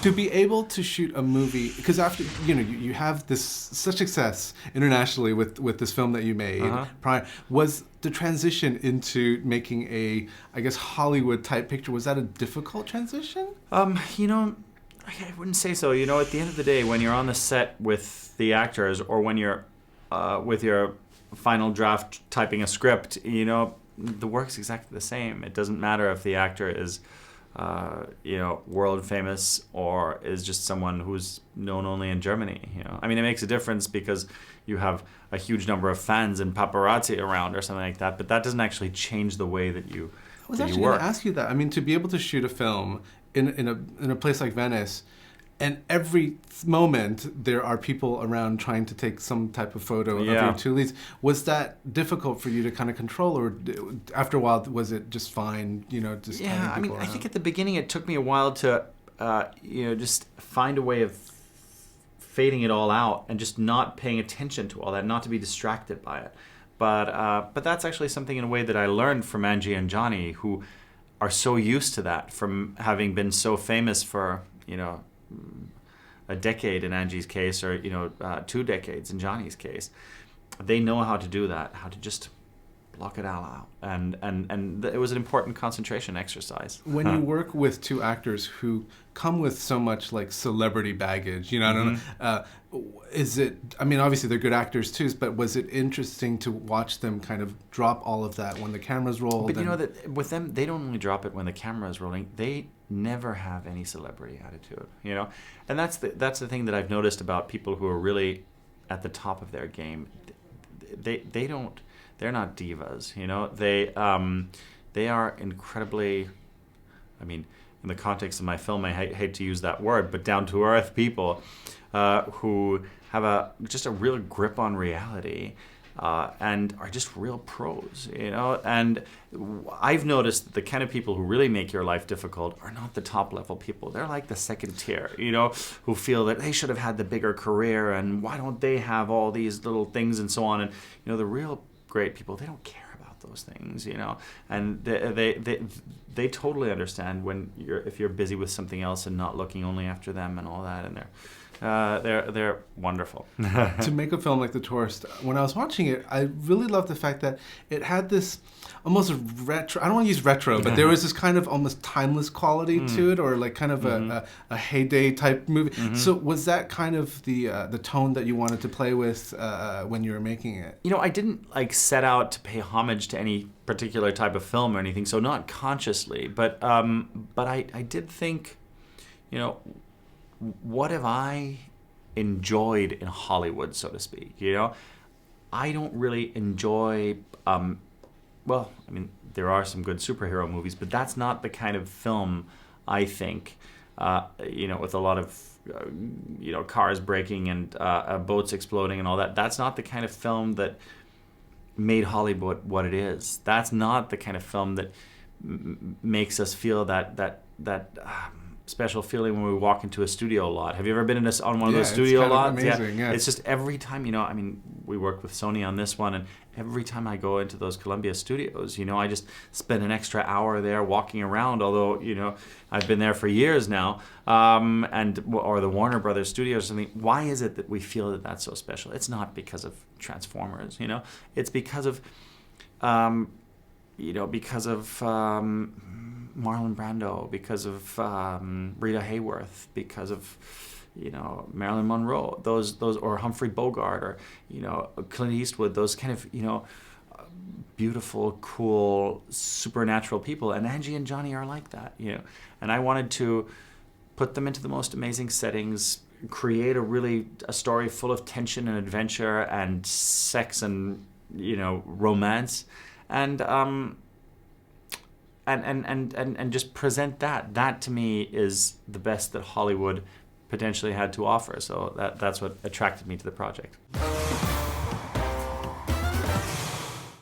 To be able to shoot a movie, because after you have this such success internationally with this film that you made prior, was the transition into making a, I guess, Hollywood type picture, was that a difficult transition? I wouldn't say so. At the end of the day, when you're on the set with the actors, or when you're with your final draft typing a script, the work's exactly the same. It doesn't matter if the actor is world famous or is just someone who's known only in Germany. It makes a difference because you have a huge number of fans and paparazzi around or something like that, but that doesn't actually change the way that you I was actually going to ask you that. To be able to shoot a film in a place like Venice, and every moment there are people around trying to take some type of photo of your two leads. Was that difficult for you to kind of control, or after a while was it just fine? Just I think at the beginning it took me a while to just find a way of fading it all out and just not paying attention to all that, not to be distracted by it. But that's actually something in a way that I learned from Angie and Johnny, who are so used to that from having been so famous for a decade in Angie's case, or 2 decades in Johnny's case. They know how to do that, how to just block it all out, and it was an important concentration exercise. When you work with 2 actors who come with so much like celebrity baggage, I don't know, is it? Obviously they're good actors too, but was it interesting to watch them kind of drop all of that when the cameras roll? But that with them, they don't only drop it when the camera is rolling. They never have any celebrity attitude, and that's the thing that I've noticed about people who are really at the top of their game. They don't. They're not divas, They are incredibly, in the context of my film, I hate to use that word, but down to earth people who have just a real grip on reality. And are just real pros, And I've noticed that the kind of people who really make your life difficult are not the top level people. They're like the second tier, who feel that they should have had the bigger career, and why don't they have all these little things and so on. And the real great people, they don't care about those things, And they totally understand if you're busy with something else and not looking only after them and all that, and they're wonderful. To make a film like The Tourist, when I was watching it, I really loved the fact that it had this almost retro, I don't want to use retro, but there was this kind of almost timeless quality to it, or like kind of a heyday type movie. So was that kind of the tone that you wanted to play with when you were making it? I didn't set out to pay homage to any particular type of film or anything, so not consciously, but I did think, what have I enjoyed in Hollywood, so to speak? I don't really enjoy, there are some good superhero movies, but that's not the kind of film I think, with a lot of, cars breaking and boats exploding and all that. That's not the kind of film that made Hollywood what it is. That's not the kind of film that makes us feel that special feeling when we walk into a studio lot. Have you ever been on one of those studio lots? Amazing, yeah. It's just every time, we work with Sony on this one, and every time I go into those Columbia studios, I just spend an extra hour there walking around, although, I've been there for years now, or the Warner Brothers studios or something. Why is it that we feel that that's so special? It's not because of Transformers, It's because of, Marlon Brando, because of Rita Hayworth, because of Marilyn Monroe, those or Humphrey Bogart, or Clint Eastwood, those kind of beautiful, cool, supernatural people. And Angie and Johnny are like that, And I wanted to put them into the most amazing settings, create a story full of tension and adventure and sex and romance, and just present that. That to me is the best that Hollywood potentially had to offer. So that's what attracted me to the project.